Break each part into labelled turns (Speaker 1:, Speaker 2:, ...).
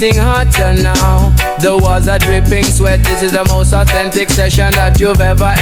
Speaker 1: getting hotter now. The walls are dripping sweat. This is the most authentic session that you've ever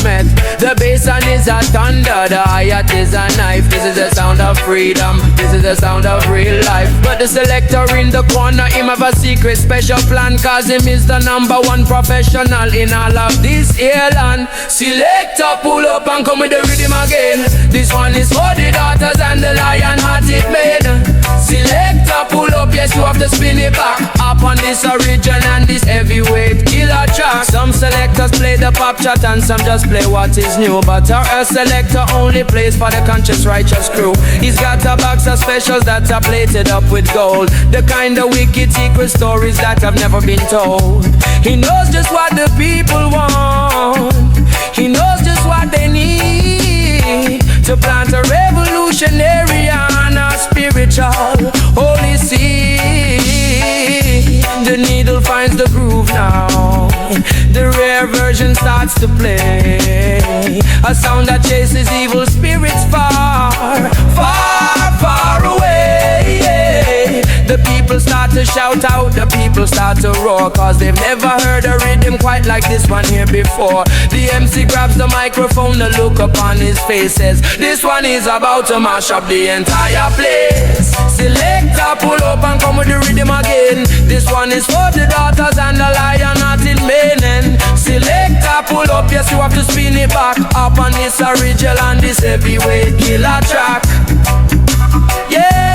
Speaker 1: met. The bass is a thunder, the hi-hat is a knife. This is the sound of freedom, this is the sound of real life. But the selector in the corner, him have a secret special plan, cause him is the #1 professional in all of this here land. Selector, pull up and come with the rhythm again. This one is for the daughters and the lion-hearted men. Selector, pull up, yes, you have to spin it back. Up on this original and this heavyweight killer track. Some selectors play the pop chat and some just play what is new. But our selector only plays for the conscious righteous crew. He's got a box of specials that are plated up with gold. The kind of wicked secret stories that have never been told. He knows just what the people want. He knows just what they need to plant a revolutionary and a spiritual holy seed. The needle finds the groove now. The rare version starts to play. A sound that chases evil spirits far, far, far away. The people start to shout out, the people start to roar, cause they've never heard a rhythm quite like this one here before. The MC grabs the microphone, the look upon his face says, this one is about to mash up the entire place. Selector, pull up and come with the rhythm again. This one is for the daughters and the lion-hearted men. And selector, pull up, yes, you have to spin it back. Up on this original and this heavyweight killer track. Yeah.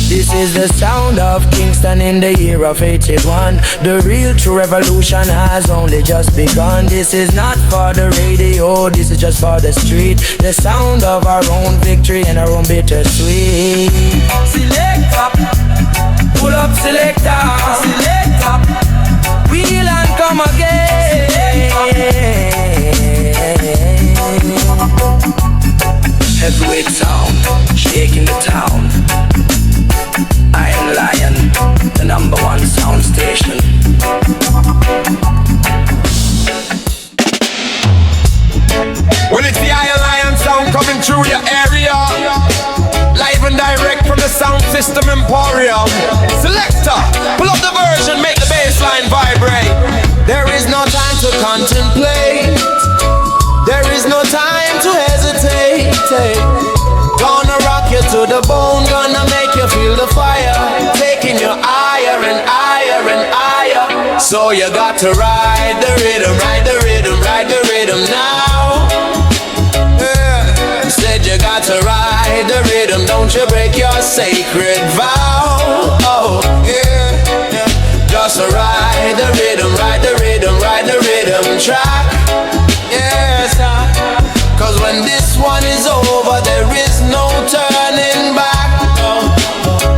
Speaker 1: This is the sound of Kingston in the year of 81. The real true revolution has only just begun. This is not for the radio, this is just for the street. The sound of our own victory and our own bittersweet. Selector, pull up selector. Selector, wheel and come again. Heavyweight sound, shaking the town. Iron Lion, the #1 sound station.
Speaker 2: Well, it's the Iron Lion sound coming through your area. Live and direct from the sound system emporium. Selector, pull up the version, make the bass line vibrate. There is no time to contemplate. There is no time to hesitate. Gonna rock you to the bone, gonna make you feel the fire, taking you higher and higher and higher. So you got to ride the rhythm, ride the rhythm, ride the rhythm now. Said you got to ride the rhythm, don't you break your sacred vow. Oh, yeah. Just ride the rhythm, ride the rhythm, ride the rhythm track. Yes, cause when this one is over, there is no turning back.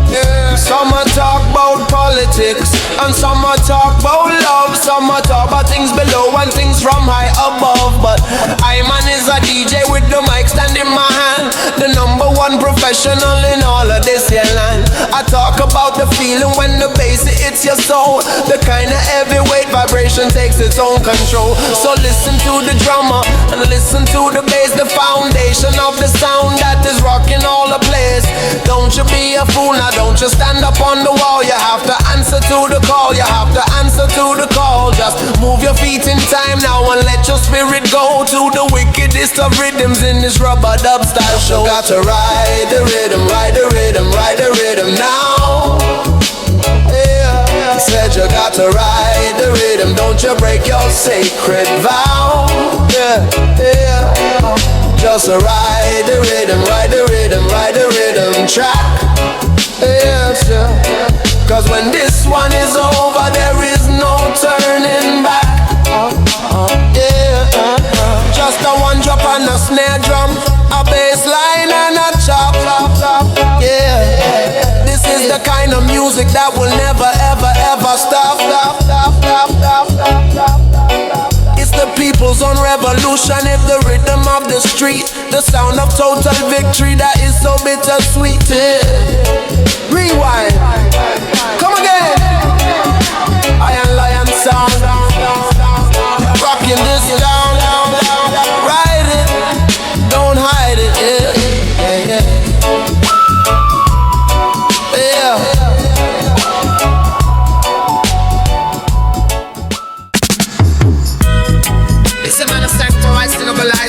Speaker 2: Yeah. Some talk about politics, and some talk about love. Some talk about things below and things from high above. But I man is a DJ with the mic stand in my hand, the #1 professional in all of this here land. I talk about the feeling when the bass hits your soul, the kind of heavyweight vibration takes its own control. So listen to the drummer and listen to the bass, the foundation of the sound that is rocking all the place. Don't you be a fool now, don't you stand up on the wall. You have to answer to the call, you have to answer to the call. Just move your feet in time now and let your spirit go to the wickedest of rhythms in this rubber dub style show. You got to ride the rhythm, ride the rhythm, ride the rhythm now. Yeah. Said you got to ride the rhythm, don't you break your sacred vow. Yeah, yeah. Just ride the rhythm, ride the rhythm, ride the rhythm track. Yes, yeah. Cause when this one is over, there is no turning back. Yeah. Just a one drop on a snare drum, a bass line and a chop. Yeah. This is the kind of music that will never, ever, ever stop. It's the people's own revolution, it's the rhythm of the street, the sound of total victory that is so bittersweet. Rewind, come again. Iron Lion sound, rocking this down.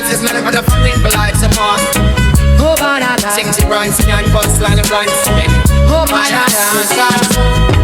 Speaker 2: This man for the fucking life support.
Speaker 1: Oh, banana.
Speaker 2: Sing the rhymes, and bust line of rhymes.
Speaker 1: Oh, banana.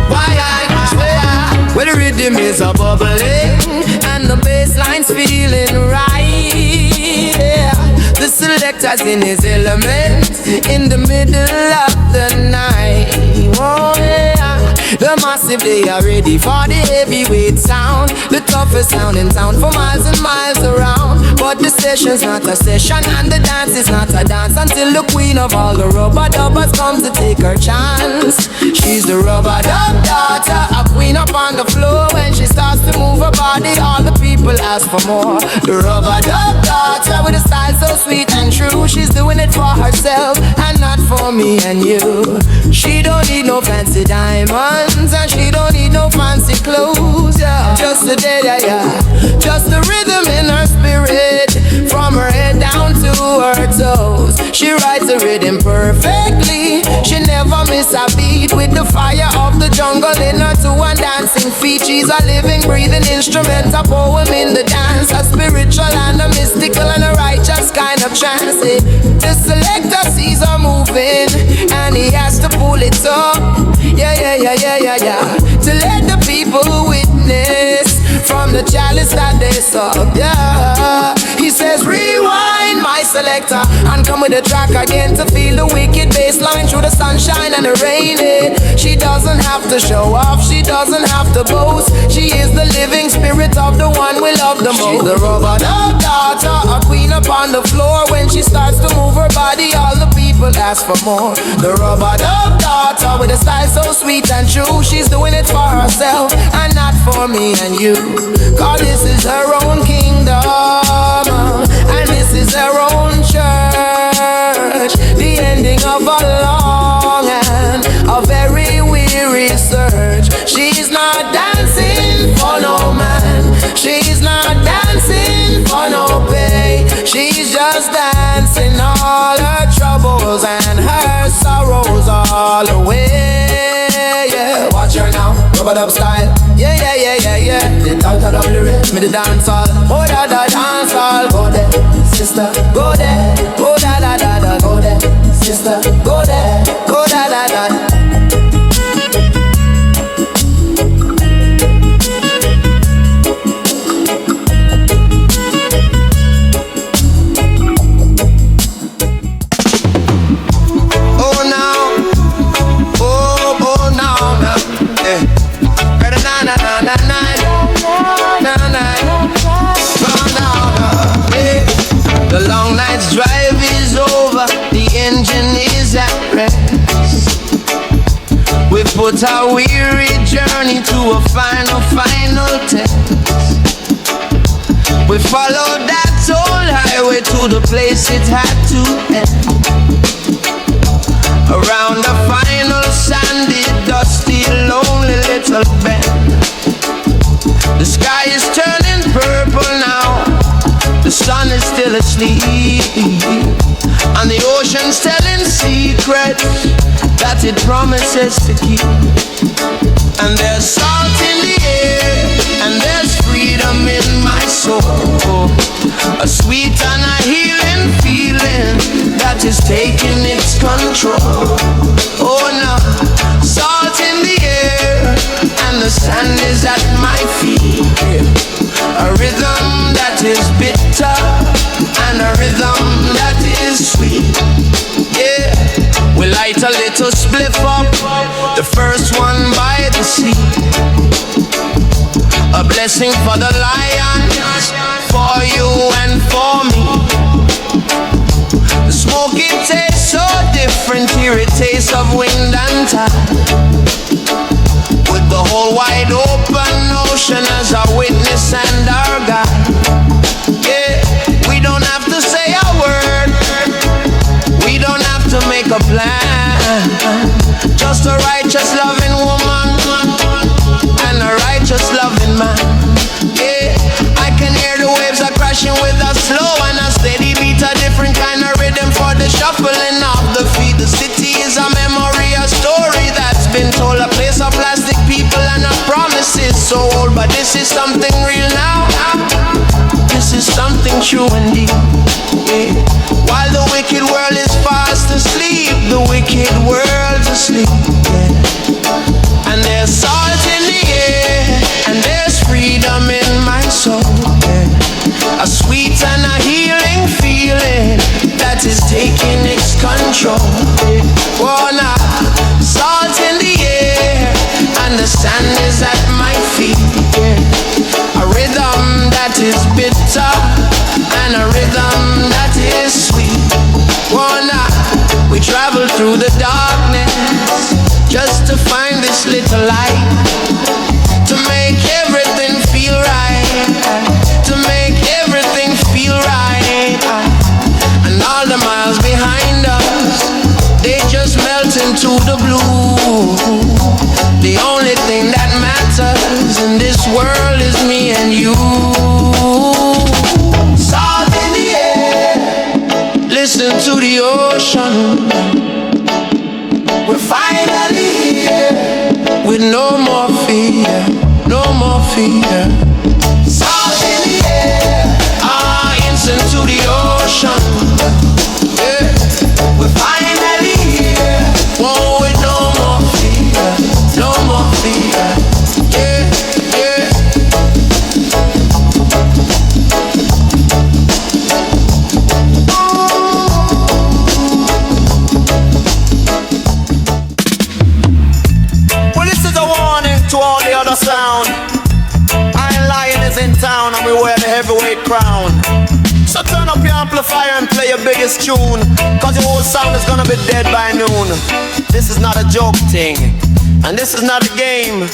Speaker 2: Why I swear?
Speaker 1: Well, the rhythm is a bubbling and the bassline's feeling right. Yeah. The selector's in his element in the middle of the night. Oh, yeah. The massive, they are ready for the heavyweight sound. The toughest sound in town for miles and miles around. But the session's not a session and the dance is not a dance until the queen of all the rubber dubbers comes to take her chance. She's the rubber dub daughter, a queen up on the floor. When she starts to move her body, all the people ask for more. The rubber dub daughter with a style so sweet and true. She's doing it for herself and not for me and you. She don't need no fancy diamonds and she don't need no fancy clothes, yeah. Just the day, yeah, yeah. Just the rhythm in her spirit, from her head down to her toes. She writes the rhythm perfectly. She never miss a beat with the fire of the jungle in her to one dancing feet. She's a living, breathing instrument, a poem in the dance, a spiritual and a mystical and a righteous kind of trance. The selector sees her moving and he has to pull it up. Yeah, yeah, yeah, yeah, yeah, yeah. To let the people witness from the chalice that they saw. Yeah. He says, rewind my selector and come with the track again to feel the wicked bass line through the sunshine and the rain. She doesn't have to show off, she doesn't have to boast. She is the living spirit of the one we love the most. She's the rubber dub daughter, a queen upon the floor. When she starts to move her body, all the people ask for more. The rubber dub daughter with a style so sweet and true. She's doing it for herself and not for me and you. Cause this is her own kingdom and this is her own church. The ending of a long and a very weary search. She's not dancing for no man, she's not dancing for no pay. She's just dancing all her troubles and her sorrows all away. Yeah, watch her now, rubber dub style. Yeah, yeah, yeah, yeah, yeah. The daughter of the rhythm, me the dancehall. Oh, da da dancehall. Go there, sister, go there. Oh, da da da da. Go there, sister, go there. Go da da da.
Speaker 2: The long night's drive is over, the engine is at rest. We put our weary journey to a final test. We followed that old highway to the place it had to end. Around the final sandy, dusty, lonely little bend. The sky is turning purple now, the sun is still asleep, and the ocean's telling secrets that it promises to keep. And there's salt in the air, and there's freedom in my soul, a sweet and a healing feeling that is taking its control. Oh no, salt in the air, and the sand is at my feet. A rhythm that is bitter and a rhythm that is sweet. Yeah, we light a little spliff up, the first one by the sea. A blessing for the lions, for you and for me. The smoke, it tastes so different, here it tastes of wind and tide. With the whole wide open ocean as our witness and our guide. Yeah, we don't have to say a word, we don't have to make a plan. Just a righteous loving woman and a righteous loving man. Yeah, I can hear the waves are crashing with a slow and a steady beat, a different kind of rhythm for the shuffling of the feet. The city is a memory, a story that's been told, a place of plastic people and a promises so old. But this is something real now, this is something true indeed. yeah. While the wicked world is fast asleep, the wicked world's asleep, yeah. And there's salt in the air, and there's freedom in my soul, yeah. A sweet and a healing feeling that is taking its control, yeah. Oh, nah. Salt in the air, and the sand is at my feet, yeah. A rhythm that is bitter, and a rhythm that is sweet. Oh, nah. We travel through the darkness just to find this little light, to make everything feel right, to make everything feel right. And all the miles behind us, they just melt into the blue. The only thing that matters in this world is me and you. Salt in the air, listen to the ocean. We're finally here with no more fear, no more fear. Salt in the air, listen to the ocean. Yeah. We're finally here, whoa, with no more fear, no more fear. Yeah, yeah.
Speaker 3: To all the other sound, Iron Lion is in town and we wear the heavyweight crown. So turn up your amplifier and play your biggest tune, cause your whole sound is gonna be dead by noon. This is not a joke thing, and this is not a game.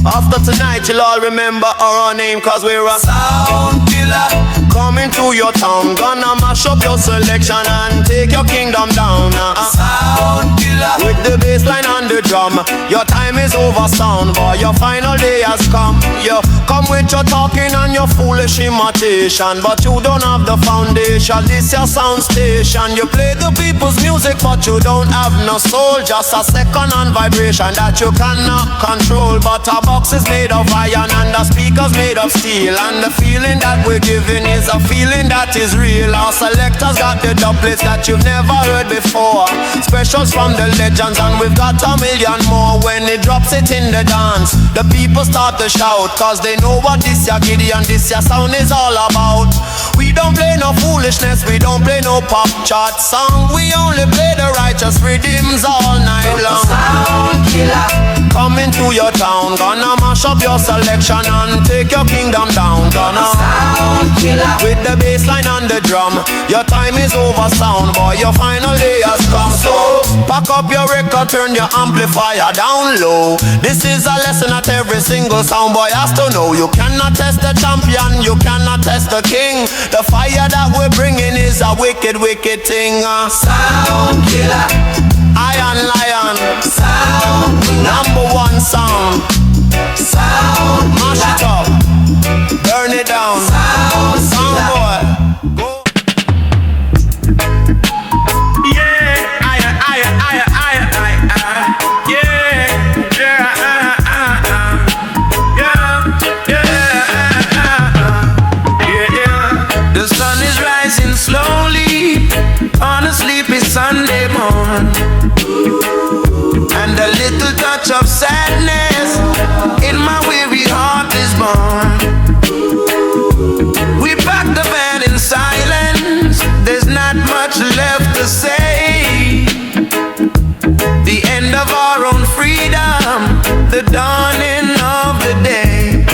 Speaker 3: After tonight you'll all remember our name, cause we're a sound killer. Coming to your town, gonna mash up your selection and take your kingdom down. Sound killer, with the bass line on the drum. Your time is over, sound boy, your final day has come. You come with your talking and your foolish imitation, but you don't have the foundation. This your sound station. You play the people's music, but you don't have no soul. Just a second on vibration that you cannot control. But a box is made of iron and the speakers made of steel, and the feeling that we're giving is a feeling that is real. Our selectors got the doublets that you've never heard before, specials from the legends, and we've got a million more. When it drops it in the dance, the people start to shout, cause they know what this ya Gideon, this ya sound is all about. We don't play no foolishness, we don't play no pop chart song. We only play the righteous Riddims all night long. Sound killer, coming to your town, gonna mash up your selection and take your kingdom down. Gonna sound killer, with the bass line on the drum. Your time is over, sound boy, your final day has come. So pack up your record, turn your amplifier down low. This is a lesson that every single sound boy has to know. You cannot test the champion, you cannot test the king. The fire that we're bringing is a wicked, wicked thing. Sound killer, Iron Lion, sound number one sound. Sound mash it up, burn it down. Sound boy, go. Yeah, iron, yeah, yeah. The sun is rising slowly on a sleepy Sunday morn, and a little touch of sadness in my weary heart is born. We pack the bed in silence, there's not much left to say. The end of our own freedom, the dawning of the day.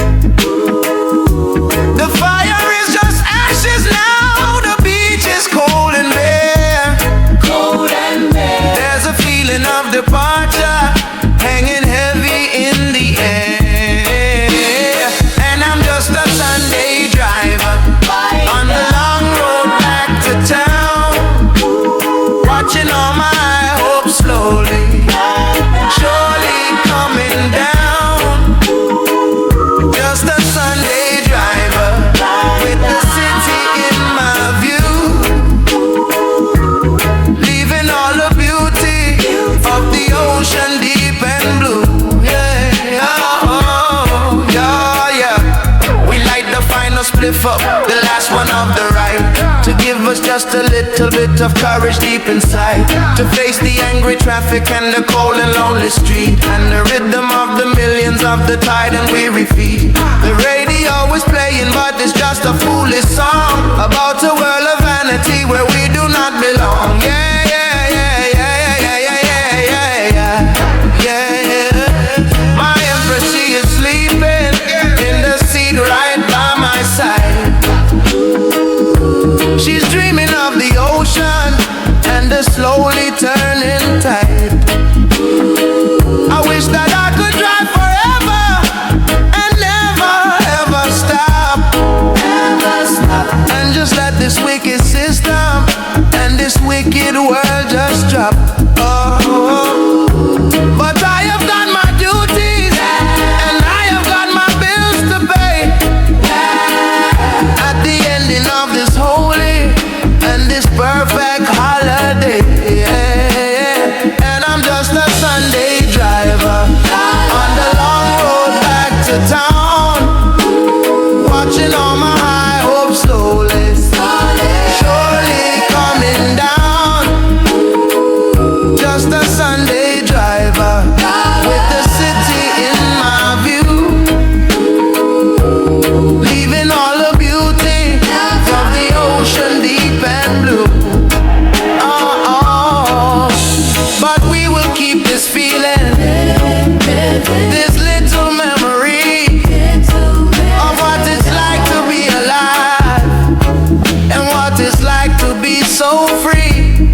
Speaker 3: The fire is just ashes now, the beach is cold and bare. Cold and bare. There's a feeling of departure hanging heavy in the air. And I'm just a Sunday driver on the long road back to town, watching all my hopes slowly, surely coming down. Just a Sunday driver with the city in my view, leaving all the beauty of the ocean deep and blue. Yeah, oh, yeah. We light the final spliff up, the last one of the ride, to give us just a little bit of courage deep inside to face the angry traffic and the cold and lonely street, and the rhythm of the millions of the tide and weary feet. The radio is playing, but it's just a foolish song about a world of vanity where we do not belong. Yeah, yeah, yeah, yeah, yeah, yeah, yeah, yeah, yeah, yeah. My empress, she is sleeping in the seat right by my side. She's dreaming of the ocean and the slowly turning tide. I wish that I could drive forever and never ever stop, and just let this wicked system and this wicked world just drop. Oh, but I have done my duties and I have got my bills to pay. At the ending of this holy and this perfect holiday, and I'm just a Sunday driver on the long road back to town, watching all my high hopes slowly, surely coming down. Just a Sunday driver with the city in my view, leaving all the beauty of the ocean deep and blue. Oh, but we will keep this feeling, this little memory of what it's like to be alive and what it's like to be so free.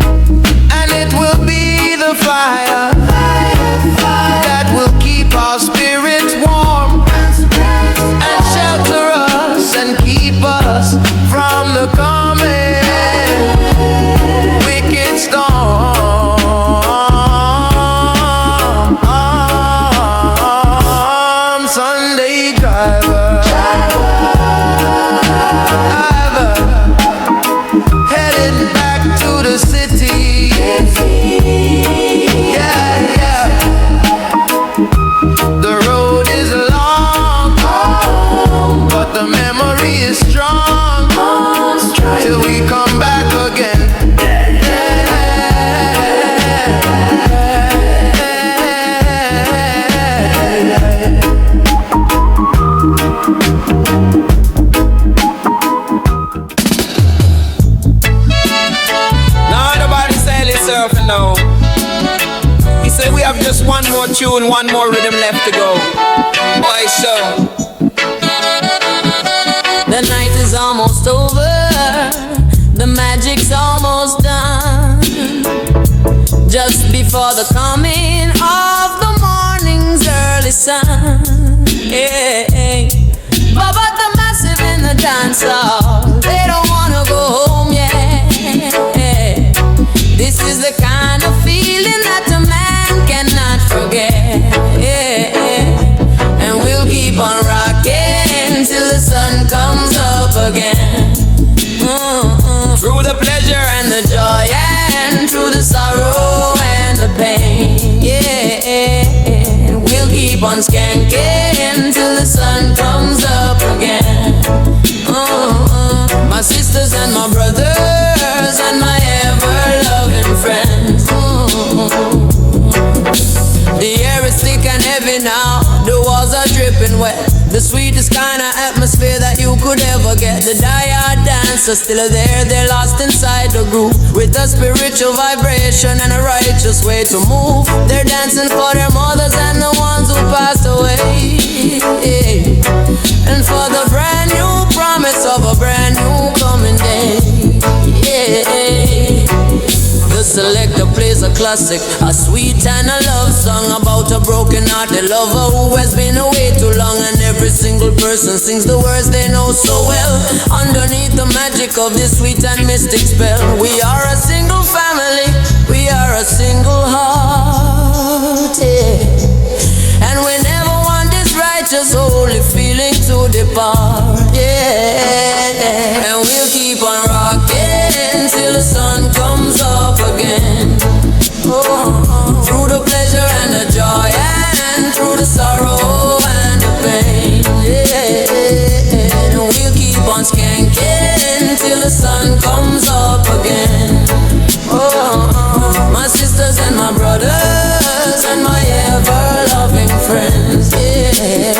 Speaker 3: And it will be the fire that will keep our spirits warm and shelter us and keep us from the coming wicked storm. Sunday driver, headed back to the city. Yeah, yeah. The road is long, but the memory is strong till we come back again.
Speaker 2: Now nobody say surfing now. He said we have just one more tune, one more rhythm left to go. Why so?
Speaker 4: The night is almost over, the magic's almost done. Just before the coming of the morning's early sun. Yeah. But the massive in the dance hall, they don't wanna go home yet. This is the kind of feeling that a man cannot forget. And we'll keep on rocking till the sun comes up again. Through the pleasure and the joy, and through the sorrow and the pain. Yeah, we'll keep on skanking till the sun comes up again. My sisters and my brothers and my ever-loving friends. The air is thick and heavy now, the walls are dripping wet. The sweetest kind of atmosphere that you could ever get. The die-hard dancers still are there, they're lost inside the groove, with a spiritual vibration and a righteous way to move. They're dancing for their mothers and the ones who passed away, and for the brand new promise of a brand new coming day. The selector plays a classic, a sweet and a love song about a broken-hearted lover who has been away too long, and every single person sings the words they know so well. Underneath the magic of this sweet and mystic spell, we are a single family, we are a single heart, and we never want this righteous holy feeling to depart, and we'll keep on rocking till the sun comes up again. Through the pleasure and the joy, and through the sorrow and the pain, and we'll keep on skanking till the sun comes up again. Oh, my sisters and my brothers and my ever-loving friends, yeah.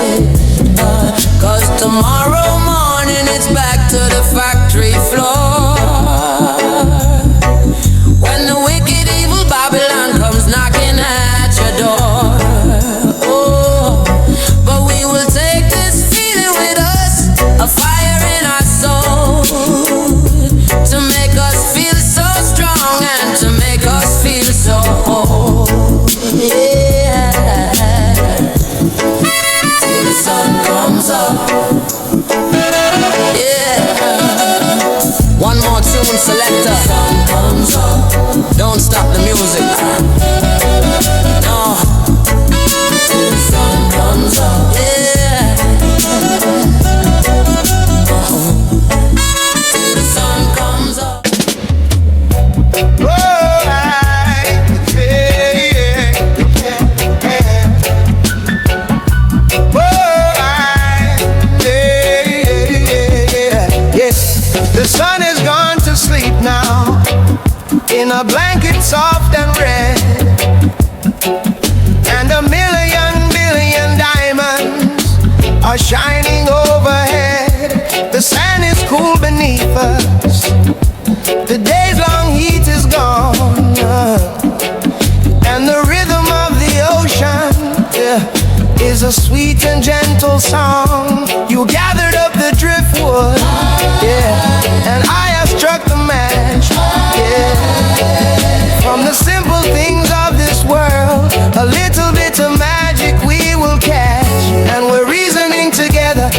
Speaker 4: 'Cause tomorrow morning it's back to the factory floor. When the wicked evil Babylon comes knocking at your door. Oh, but we will take this feeling with us, a fire in our soul, to make us feel so strong and to make us feel so whole. Yeah. Till the sun comes up. Yeah. One more tune, Selector. Sun comes up. Don't stop the music. No. Till the sun comes up. Yeah. Till the sun comes up.
Speaker 3: The sun has gone to sleep now, in a blanket soft and red, and a million billion diamonds are shining overhead. The sand is cool beneath us, the day's long heat is gone, and the rhythm of the ocean, is a sweet and gentle song. You gathered up the driftwood, and I have struck the match, From the simple things of this world, a little bit of magic we will catch, and we're reasoning together,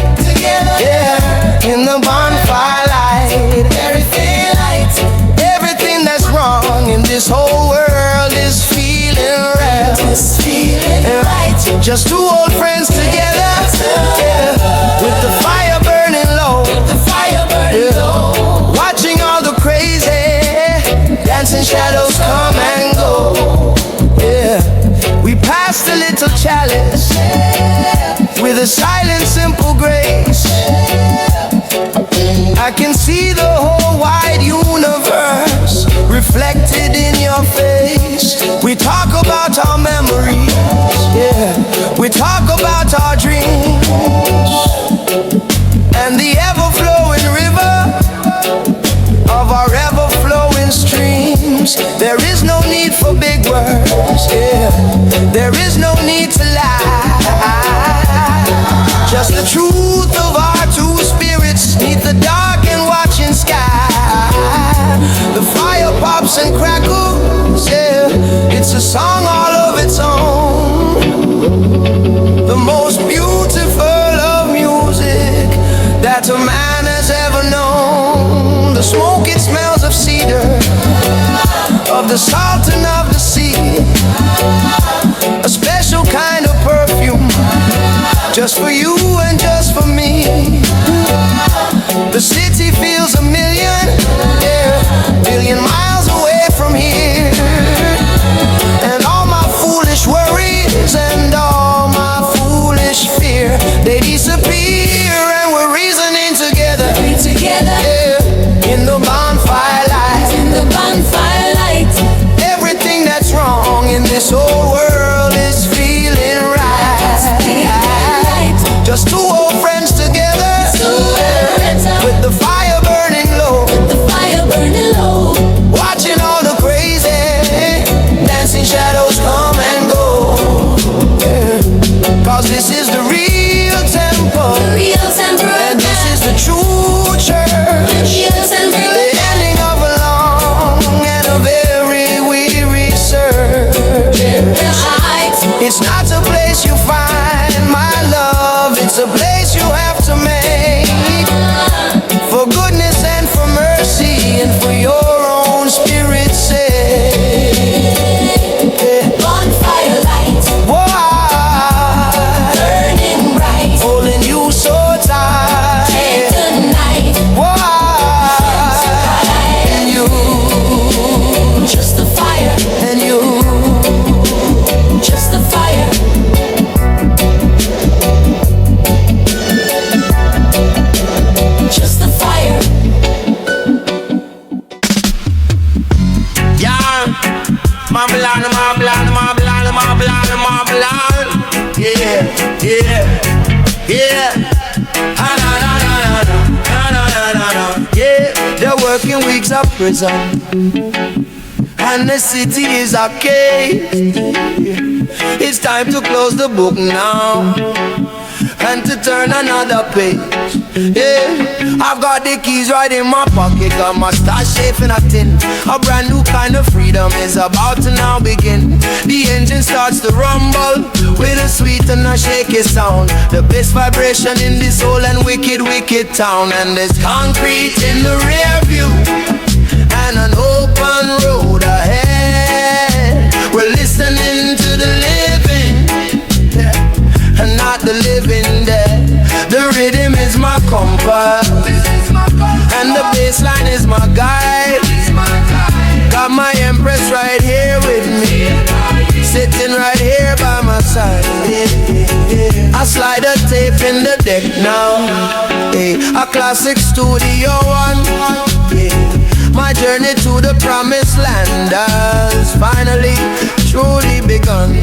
Speaker 3: in the bonfire light. Everything that's wrong in this whole world is feeling right. Just two old friends together, with the fire burning low, watching all the crazy dancing shadows come and go. We passed a little chalice with a silent, simple grace. I can see the whole wide universe reflected in your face. We talk about our memories, we talk about our dreams, and the ever-flowing river of our ever-flowing streams. There is no need for big words, there is no need to lie. Just the truth of our two spirits neath the dark and watching sky. The fire pops and crackles, it's a song all of its own. The most beautiful of music that a man has ever known. The smoke, it smells of cedar, of the salt and of the sea, a special kind of perfume, just for you and just for me. The city feels a billion miles away from here, and all my foolish worries and all my foolish fear, they disappear, and we're reasoning together, in the bonfire light. Everything that's wrong in this whole world is Yeah, yeah, yeah. Yeah, the working weeks of prison, and the city is a cage. It's time to close the book now and to turn another page. Yeah, I've got the keys right in my pocket, got my stash safe in a tin. A brand new kind of freedom is about to now begin. The engine starts to rumble with a sweet and a shaky sound. The best vibration in this whole and wicked, wicked town. And there's concrete in the rear view and an open road ahead. We're listening to the living, yeah, and not the living dead. The rhythm is my compass, and the bass line is my guide. Got my empress right here with me, sitting right here by my side. I slide a tape in the deck now, a classic studio one. My journey to the promised land has finally, truly begun.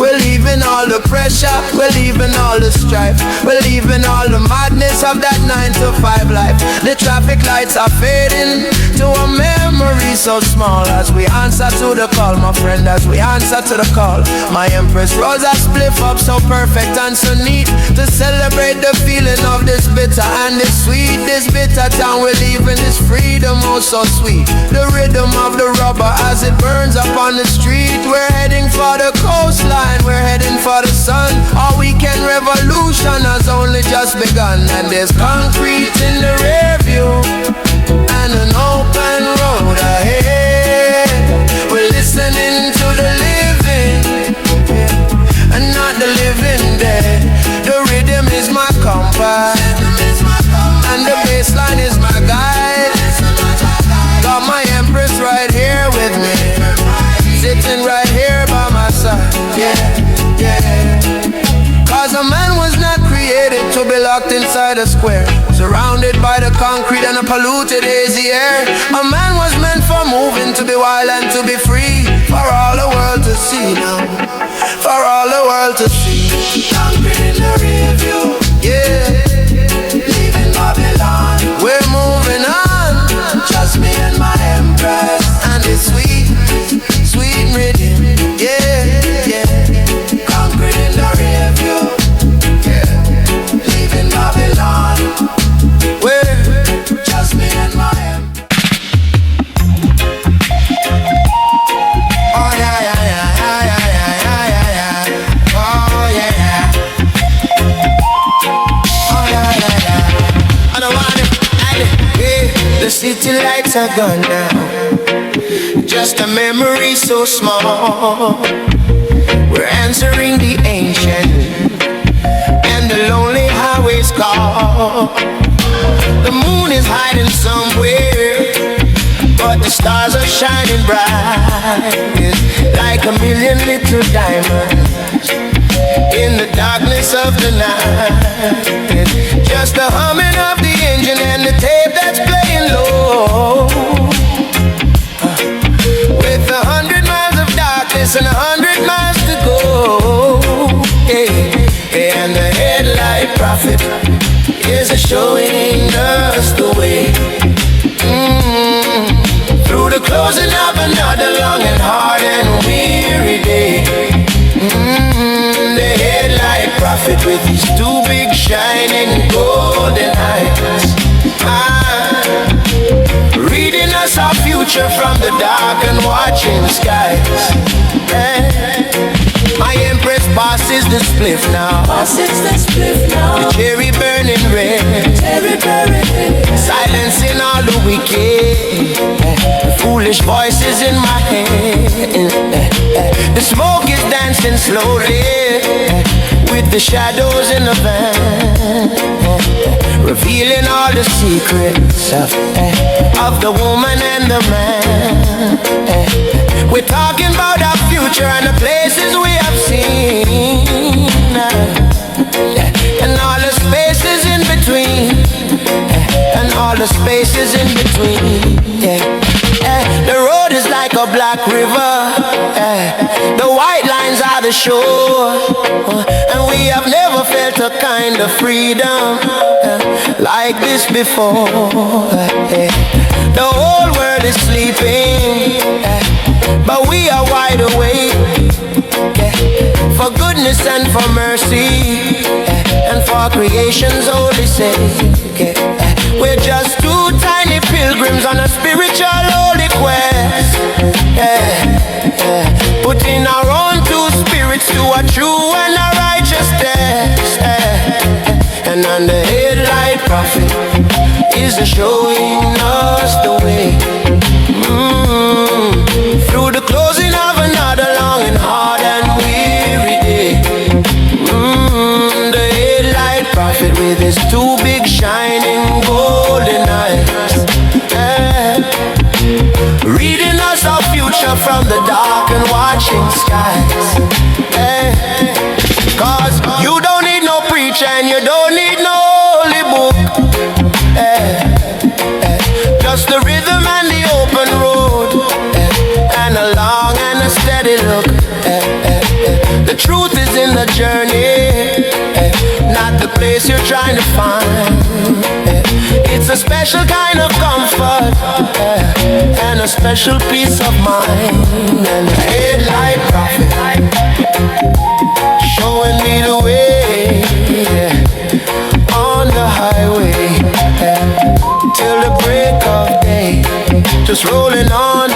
Speaker 3: We're leaving all the pressure, we're leaving all the strife, we're leaving all the madness of that 9 to 5 life. The traffic lights are fading to a memory so small as we answer to the call, my friend, as we answer to the call. My empress rose a spliff up so perfect and so neat to celebrate the feeling of this bitter and this sweet. This bitter town we're leaving, this freedom oh so sweet. The rhythm of the rubber as it burns up on the street. We're heading for the coastline, we're heading for the sun. Our weekend revolution has only just begun. And there's concrete in the rear view and an open road ahead. We're listening to the living, yeah, and not the living dead. The rhythm is my compass, and the bass line is my guide. Got my empress right here with me, sitting right here by my side. Yeah, yeah. Cause a man was not created to be locked inside a square, surrounded by the concrete and a polluted hazy air. A man was meant for moving, to be wild and to be free, for all the world to see now, for all the world to see. Concrete in the rear view, yeah, leaving Babylon. We're moving on, just me and my empress, and it's sweet, sweet rhythm, yeah, yeah. Concrete in the rear view, yeah, leaving Babylon. We're just me and my empress. Oh yeah, yeah, yeah, yeah, yeah, yeah, yeah, yeah. Oh yeah, yeah. Oh yeah, yeah, yeah. I don't want it. Yeah. The city lights are gone now, just a memory so small. We're answering the ancient and the lonely highways call. The moon is hiding somewhere, but the stars are shining bright, like a million little diamonds in the darkness of the night. Just the humming of the engine and the tape that's playing low, with 100 miles of darkness and 100 miles to go. Yeah. And the headlight prophet is showing us the way, through the closing of another long and hard and weary day. The headlight prophet with his two big shining golden eyes, reading us our future from the dark and watching skies. My empress passes the spliff now, the cherry burning red, silencing all the wicked, the foolish voices in my head. The smoke is dancing slowly with the shadows in the van, revealing all the secrets of the woman and the man. We're talking about our future and the places we have seen, and all the spaces in between, and all the spaces in between. The road world is like a black river. The white lines are the shore, and we have never felt a kind of freedom like this before. The whole world is sleeping, but we are wide awake, for goodness and for mercy, and for creation's holy sake. We're just two tiny pilgrims on a spiritual holy quest, putting our own two spirits to a true and a righteous test. And on the headlight prophet is showing us the way, through the closing of another long and hard and weary day. The headlight prophet with his two big shining golden eyes, reading us our future from the dark and watching skies. Cause you don't need no preacher and you don't need no holy book, just the rhythm and the open road, and a long and a steady look. The truth is in the journey, not the place you're trying to find. It's a special kind of comfort, and a special peace of mind. And the headlight prophet showing me the way, on the highway, till the break of day, just rolling on.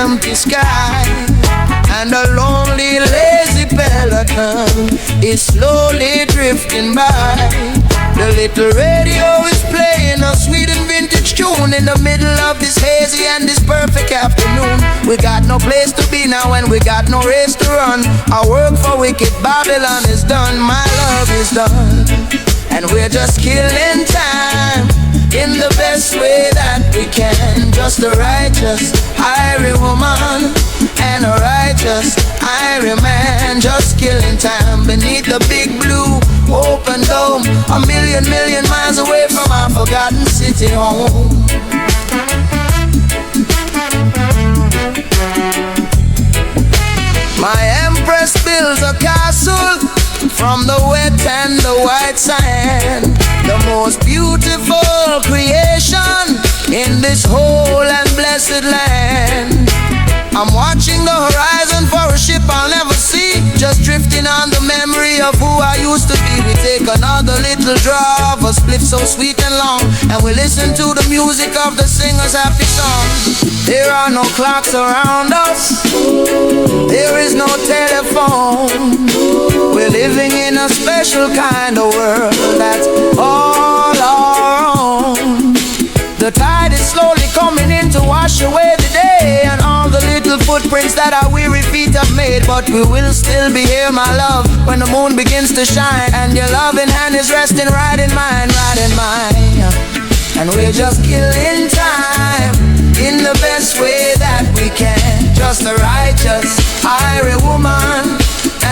Speaker 3: Empty sky, and a lonely lazy pelican is slowly drifting by. The little radio is playing a sweet and vintage tune in the middle of this hazy and this perfect afternoon. We got no place to be now and we got no race to run. Our work for wicked Babylon is done, my love is done, and we're just killing time in the best way that we can. Just a righteous Irie woman and a righteous Irie man, just killing time beneath the big blue open dome, a million miles away from our forgotten city home. My empress builds a castle from the wet and the white sand, the most beautiful creation in this whole and blessed land. I'm watching the horizon for a ship I'll never see, just drifting on the memory of who I used to be. We take another little draw of a spliff so sweet and long, and we listen to the music of the singer's happy song. There are no clocks around us, there is no telephone. We're living in a special kind of world that's all our own. The tide is slowly coming in to wash away the day and all the little footprints that our weary feet have made. But we will still be here, my love, when the moon begins to shine and your loving hand is resting right in mine, right in mine. And we're just killing time in the best way that we can. Just a righteous Irie woman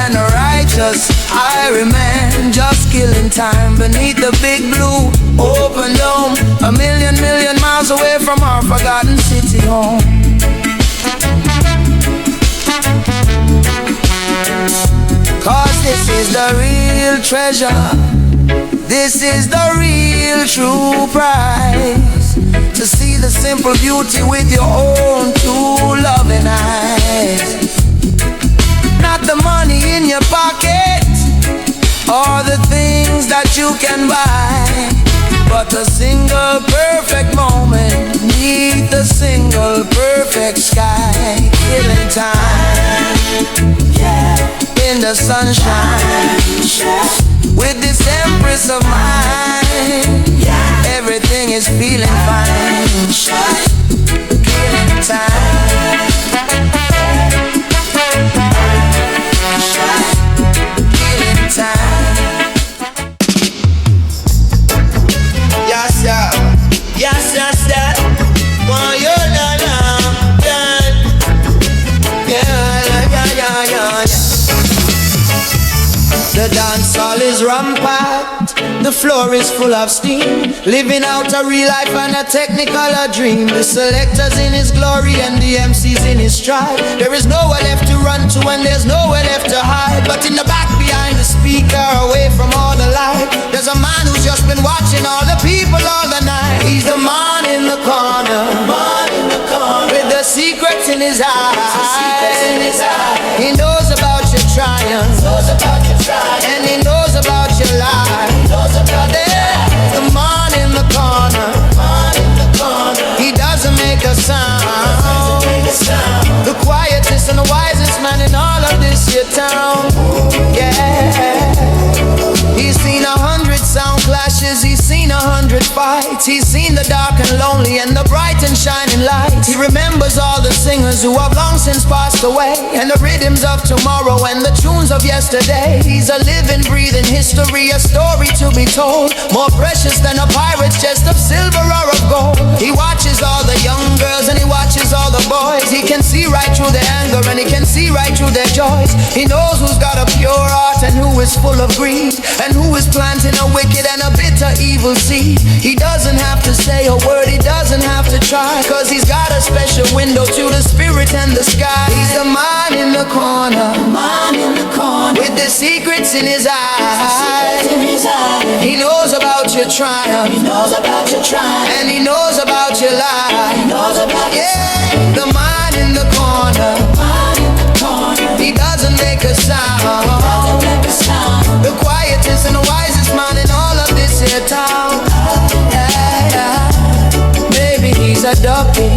Speaker 3: and a righteous Irie man, just killing time beneath the big blue open dome, a million miles away from our forgotten city home. Cause this is the real treasure, this is the real true prize, to see the simple beauty with your own two loving eyes. Not the money in your pocket or the things that you can buy, but a single perfect moment beneath the single perfect sky. Killing time in the sunshine with this empress of mine.
Speaker 2: hot, the floor is full of steam. Living out a real life and a technicolor dream. The selector's in his glory and the MC's in his stride. There is nowhere left to run to and there's nowhere left to hide. But in the back behind the speaker, away from all the light, there's a man who's just been watching all the people all the night. He's the man in the corner, with the secrets in his eyes. He knows about your triumph, and he knows about your life. There's the man in the corner, he doesn't make a sound. The quietest and the wisest man in all of this here town. Yeah. He's seen 100 sound clashes, he's seen 100 fights. He's seen the dark and lonely and the bright and shining lights. He remembers all the singers who have long since passed away, and the rhythms of tomorrow and the tunes of yesterday. He's a living, breathing history, a story to be told, more precious than a pirate's chest of silver or of gold. He watches all the young girls and he watches all the boys. He can see right through their anger and he can see right through their joys. He knows who's got a pure heart and who is full of greed, and who is planting a wicked and a bitter evil seed. He doesn't have to say a word, he doesn't have to try, cause he's got a special window to the spirit and the sky. He's the man in the corner, with the secrets in his eyes. He knows about your triumph, and he knows about your life. Yeah, the man in the corner, he doesn't make a sound. The quietest and the wisest man in all of this here town. Maybe he's a duppy,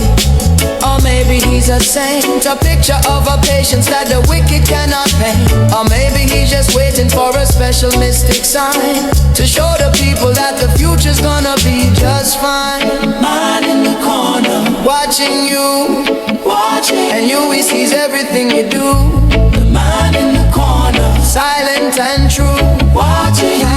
Speaker 2: or maybe he's a saint, a picture of a patience that the wicked cannot paint. Or maybe he's just waiting for a special mystic sign to show the people that the future's gonna be just fine. Man in the corner, watching you, and you, he sees everything you do. The man in the corner, silent and true, watching you.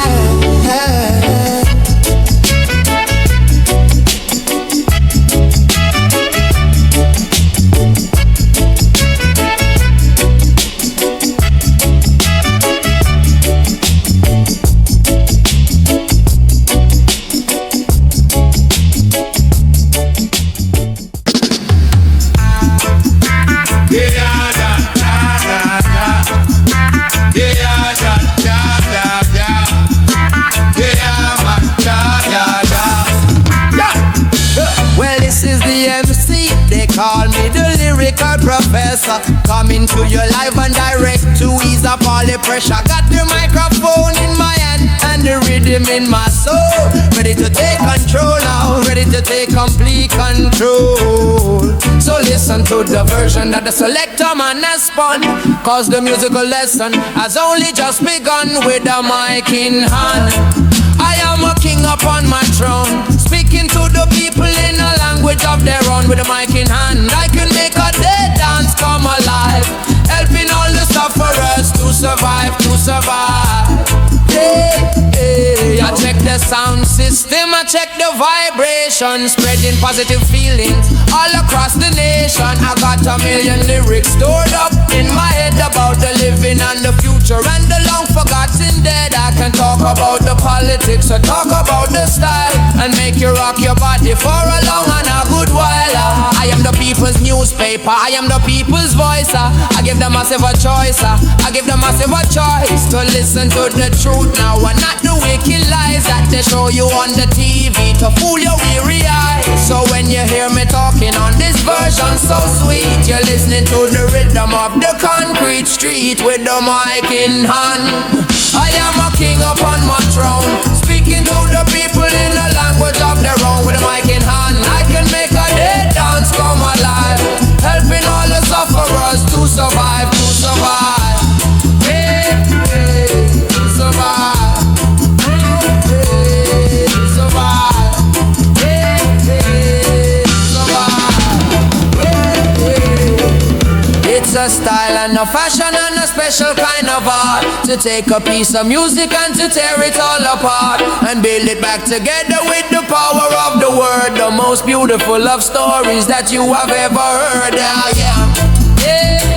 Speaker 2: Call me the lyrical professor, coming to your live and direct to ease up all the pressure. Got the microphone in my hand and the rhythm in my soul, ready to take control now, ready to take complete control. So listen to the version that the selector man has spun, cause the musical lesson has only just begun. With the mic in hand, I am a king upon my throne, speaking to the people in a language of their own. With a mic in hand, I can make a dead dance come alive, helping all the sufferers to survive, Hey, I check the sound system, I check the vibration, spreading positive feelings all across the nation. I got a million lyrics stored up in my head about the living and the future and the long forgotten dead. I can talk about the politics or talk about the style and make you rock your body for a long and a good while. I am the people's newspaper, I am the people's voice. I give them massive a choice, I give them massive a choice to listen to the truth now and not the wicked lies that they show you on the TV to fool your weary eyes. So when you hear me talking on this version so sweet, you're listening to the rhythm of the concrete street with the mic in hand. I am a king upon my throne, speaking to the people in the language of their own. With the mic in hand, I can make a dead dance come alive, helping all the sufferers to survive, Hey, survive. It's a style and a fashion and a special kind of art to take a piece of music and to tear it all apart and build it back together with the power of the word. The most beautiful of stories that you have ever heard. Yeah.